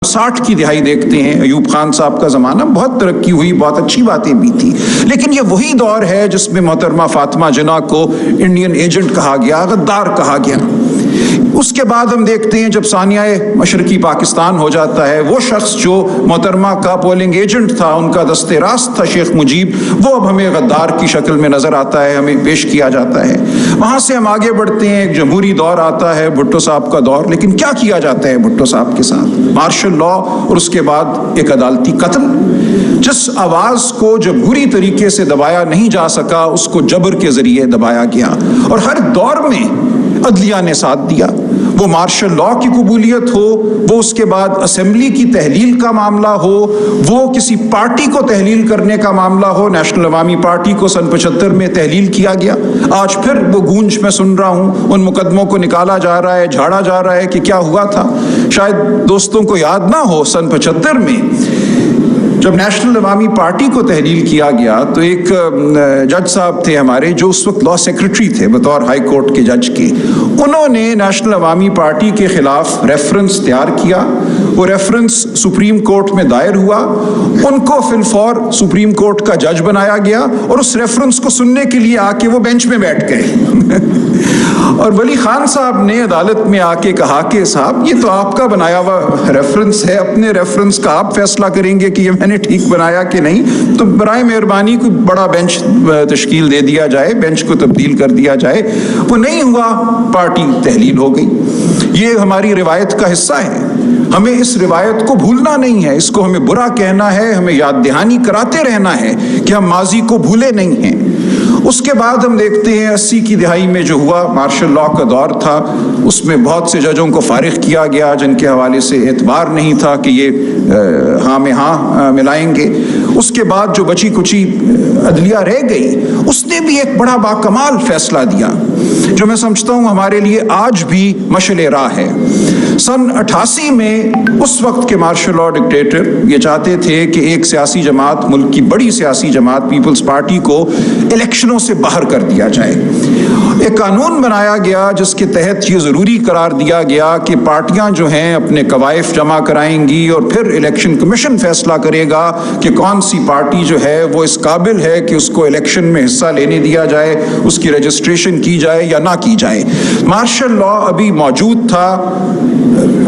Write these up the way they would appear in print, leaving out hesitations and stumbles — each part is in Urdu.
60 کی دہائی دیکھتے ہیں، ایوب خان صاحب کا زمانہ، بہت ترقی ہوئی، بہت اچھی باتیں بھی تھی، لیکن یہ وہی دور ہے جس میں محترمہ فاطمہ جناح کو انڈین ایجنٹ کہا گیا، غدار کہا گیا۔ اس کے بعد ہم دیکھتے ہیں جب ثانیہ مشرقی پاکستان ہو جاتا ہے، وہ شخص جو محترمہ کا پولنگ ایجنٹ تھا، ان کا دست راست تھا شیخ مجیب، وہ اب ہمیں غدار کی شکل میں نظر آتا ہے، ہمیں پیش کیا جاتا ہے۔ وہاں سے ہم آگے بڑھتے ہیں، ایک جمہوری دور آتا ہے، بھٹو صاحب کا دور، لیکن کیا کیا جاتا ہے بھٹو صاحب کے ساتھ؟ مارشل لا اور اس کے بعد ایک عدالتی قتل۔ جس آواز کو جمہوری طریقے سے دبایا نہیں جا سکا، اس کو جبر کے ذریعے دبایا گیا، اور ہر دور میں عدلیہ نے ساتھ دیا۔ وہ مارشل لا کی قبولیت ہو، وہ اس کے بعد اسمبلی کی تحلیل کا معاملہ ہو، وہ کسی پارٹی کو تحلیل کرنے کا معاملہ ہو، نیشنل عوامی پارٹی کو سن 75 میں تحلیل کیا گیا۔ آج پھر وہ گونج میں سن رہا ہوں، ان مقدموں کو نکالا جا رہا ہے، جھاڑا جا رہا ہے کہ کیا ہوا تھا۔ شاید دوستوں کو یاد نہ ہو، سن 75 میں جب نیشنل عوامی پارٹی کو تحلیل کیا گیا تو ایک جج صاحب تھے ہمارے، جو اس وقت لا سیکرٹری تھے بطور ہائی کورٹ کے جج کے، انہوں نے نیشنل عوامی پارٹی کے خلاف ریفرنس تیار کیا۔ وہ ریفرنس سپریم کورٹ میں دائر ہوا، ان کو فی الفور سپریم کورٹ کا جج بنایا گیا، اور اس ریفرنس کو سننے کے لیے آ کے وہ بینچ میں بیٹھ گئے۔ اور ولی خان صاحب نے عدالت میں آ کے کہا کہ صاحب یہ تو آپ کا بنایا ہوا ریفرنس ہے، اپنے ریفرنس کا آپ فیصلہ کریں گے کہ یہ میں نے ٹھیک بنایا کہ نہیں، تو برائے مہربانی کوئی بڑا بینچ تشکیل دے دیا جائے، بینچ کو تبدیل کر دیا جائے۔ وہ نہیں ہوا، پارٹی تحلیل ہو گئی۔ یہ ہماری روایت کا حصہ ہے، ہمیں اس روایت کو بھولنا نہیں ہے، اس کو ہمیں برا کہنا ہے، ہمیں یاد دہانی کراتے رہنا ہے کہ ہم ماضی کو بھولے نہیں ہیں۔ اس کے بعد ہم دیکھتے ہیں 80 کی دہائی میں جو ہوا، مارشل لا کا دور تھا، اس میں بہت سے ججوں کو فارغ کیا گیا جن کے حوالے سے اعتبار نہیں تھا کہ یہ ہاں میں ہاں ملائیں گے۔ اس کے بعد جو بچی کچی عدلیہ رہ گئی، اس نے بھی ایک بڑا باکمال فیصلہ دیا جو میں سمجھتا ہوں ہمارے لیے آج بھی مشعل راہ ہے۔ سن 88 میں اس وقت کے مارشل لا ڈکٹیٹر یہ چاہتے تھے کہ ایک سیاسی جماعت، ملک کی بڑی سیاسی جماعت پیپلز پارٹی کو الیکشنوں سے باہر کر دیا جائے۔ ایک قانون بنایا گیا جس کے تحت یہ ضروری قرار دیا گیا کہ پارٹیاں جو ہیں اپنے قوائف جمع کرائیں گی، اور پھر الیکشن کمیشن فیصلہ کرے گا کہ کون سی پارٹی جو ہے وہ اس قابل ہے کہ اس کو الیکشن میں حصہ لینے دیا جائے، اس کی رجسٹریشن کی جائے یا نہ کی جائے۔ مارشل لا ابھی موجود تھا،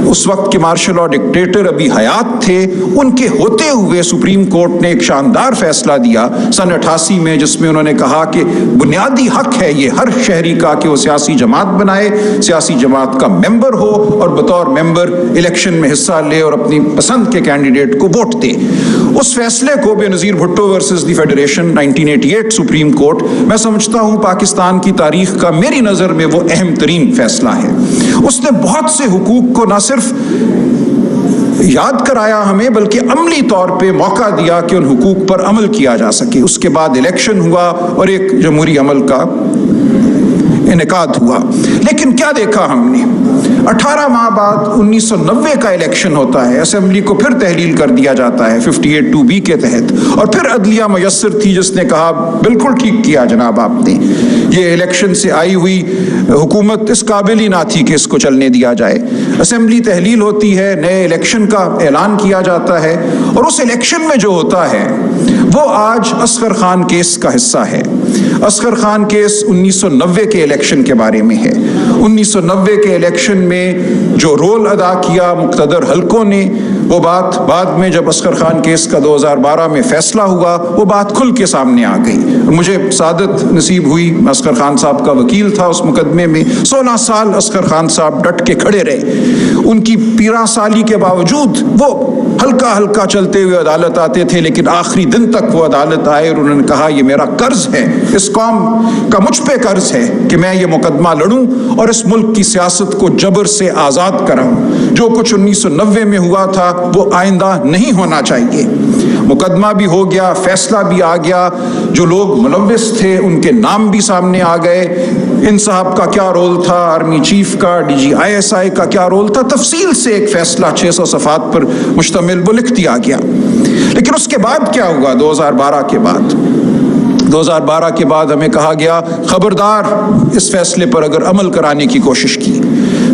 اس وقت کے مارشل لا ڈکٹیٹر ابھی حیات تھے، ان کے ہوتے ہوئے سپریم کورٹ نے ایک شاندار فیصلہ دیا سن 88 میں، جس میں انہوں نے کہا کہ بنیادی حق ہے یہ ہر شہری کا کہ وہ سیاسی جماعت بنائے، سیاسی جماعت کا ممبر ہو، اور بطور ممبر الیکشن میں حصہ لے اور اپنی پسند کے کینڈیڈیٹ کو ووٹ دے۔ اس فیصلے کو Benazir Bhutto versus the federation 1988 Supreme Court, میں سمجھتا ہوں پاکستان کی تاریخ کا میری نظر میں وہ اہم ترین فیصلہ ہے۔ اس نے بہت سے حقوق کو نہ صرف یاد کرایا ہمیں، بلکہ عملی طور پہ موقع دیا کہ ان حقوق پر عمل کیا جا سکے۔ اس کے بعد الیکشن ہوا اور ایک جمہوری عمل کا انعقاد ہوا۔ لیکن کیا دیکھا ہم نے؟ 18 ماہ بعد 1990 کا الیکشن ہوتا ہے، اسمبلی کو پھر تحلیل کر دیا جاتا ہے 58(2)B کے تحت، اور پھر عدلیہ میسر تھی جس نے کہا بالکل ٹھیک کیا جناب آپ نے، یہ الیکشن سے آئی ہوئی حکومت اس قابل ہی نہ تھی کہ اس کو چلنے دیا جائے۔ اسمبلی تحلیل ہوتی ہے، نئے الیکشن کا اعلان کیا جاتا ہے، اور اس الیکشن میں جو ہوتا ہے وہ آج اصغر خان کیس کا حصہ ہے۔ اصغر خان کیس 1990 کے الیکشن کے بارے میں ہے۔ 1990 کے الیکشن میں جو رول ادا کیا مقتدر حلقوں نے، وہ بات بعد میں جب اصغر خان کیس کا 2012 میں فیصلہ ہوا، وہ بات کھل کے سامنے آ گئی۔ مجھے سعادت نصیب ہوئی، میں اصغر خان صاحب کا وکیل تھا اس مقدمے میں۔ 16 سال اصغر خان صاحب ڈٹ کے کھڑے رہے، ان کی 13 سالی کے باوجود وہ ہلکا ہلکا چلتے ہوئے عدالت آتے تھے، لیکن آخری دن تک وہ عدالت آئے اور انہوں نے کہا یہ میرا قرض ہے، اس قوم کا مجھ پہ قرض ہے کہ میں یہ مقدمہ لڑوں اور اس ملک کی سیاست کو جبر سے آزاد کراؤں۔ جو کچھ 1990 میں ہوا تھا وہ آئندہ نہیں ہونا چاہیے۔ مقدمہ بھی ہو گیا، فیصلہ بھی آ گیا، جو لوگ ملوث تھے ان کے نام بھی سامنے آ گئے، ان صاحب کا کیا رول تھا، آرمی چیف کا، ڈی جی ISI کا کیا رول تھا، تفصیل سے ایک فیصلہ 600 صفحات پر مشتمل وہ لکھ دیا گیا۔ لیکن اس کے بعد کیا ہوا؟ 2012 کے بعد ہمیں کہا گیا خبردار اس فیصلے پر اگر عمل کرانے کی کوشش کی،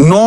9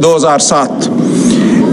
2007।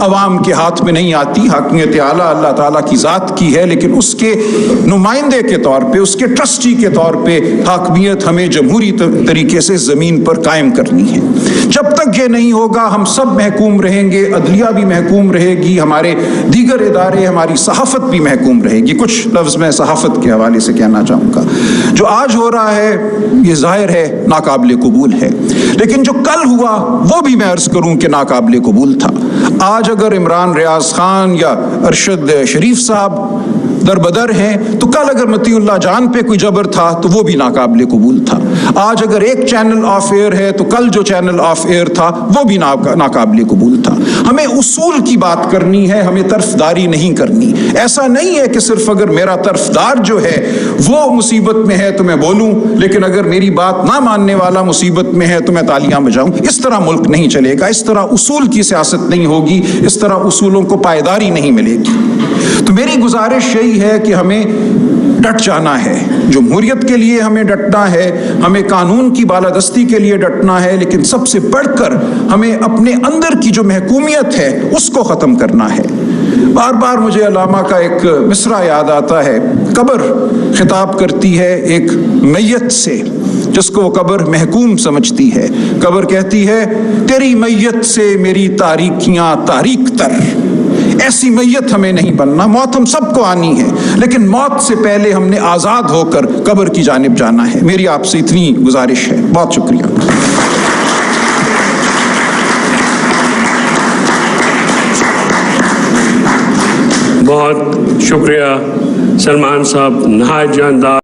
عوام کے ہاتھ میں نہیں آتی. حاکمیت اعلیٰ اللہ تعالیٰ کی ذات کی ہے, لیکن اس کے نمائندے کے طور پہ, اس کے ٹرسٹی کے طور پہ حاکمیت ہمیں جمہوری طریقے سے زمین پر قائم کرنی ہے. جب تک یہ نہیں ہوگا ہم سب محکوم رہیں گے, عدلیہ بھی محکوم رہے گی, ہمارے دیگر ادارے, ہماری صحافت بھی محکوم رہے گی. کچھ لفظ میں صحافت کے حوالے سے کہنا چاہوں گا. جو آج ہو رہا ہے یہ ظاہر ہے ناقابل قبول ہے, لیکن جو کل ہوا وہ بھی میں عرض کروں کہ ناقابل قبول تھا. آج اگر عمران ریاض خان یا ارشد شریف صاحب دربدر ہیں تو کل اگر مطیع اللہ جان پہ کوئی جبر تھا تو وہ بھی ناقابل قبول تھا. آج اگر ایک چینل آف ایئر ہے تو کل جو چینل آف ایئر تھا وہ بھی ناقابل قبول تھا. ہمیں اصول کی بات کرنی ہے, ہمیں طرفداری نہیں کرنی. ایسا نہیں ہے کہ صرف اگر میرا طرفدار جو ہے وہ مصیبت میں ہے تو میں بولوں, لیکن اگر میری بات نہ ماننے والا مصیبت میں ہے تو میں تالیاں بجاؤں. اس طرح ملک نہیں چلے گا, اس طرح اصول کی سیاست نہیں ہوگی, اس طرح اصولوں کو پائیداری نہیں ملے گی. تو میری گزارش یہی ہے کہ ہمیں ڈٹ جانا ہے. جمہوریت کے لیے ہمیں ڈٹنا ہے, ہمیں قانون کی بالادستی کے لیے ڈٹنا ہے, لیکن سب سے بڑھ کر ہمیں اپنے اندر کی جو محکومیت ہے اس کو ختم کرنا ہے. بار بار مجھے علامہ کا ایک مصرع یاد آتا ہے. قبر خطاب کرتی ہے ایک میت سے جس کو وہ قبر محکوم سمجھتی ہے. قبر کہتی ہے تیری میت سے میری تاریکیاں تاریک تر. ایسی میت ہمیں نہیں بننا. موت ہم سب کو آنی ہے, لیکن موت سے پہلے ہم نے آزاد ہو کر قبر کی جانب جانا ہے. میری آپ سے اتنی گزارش ہے. بہت شکریہ. بہت شکریہ سلمان صاحب, نہایت جاندار.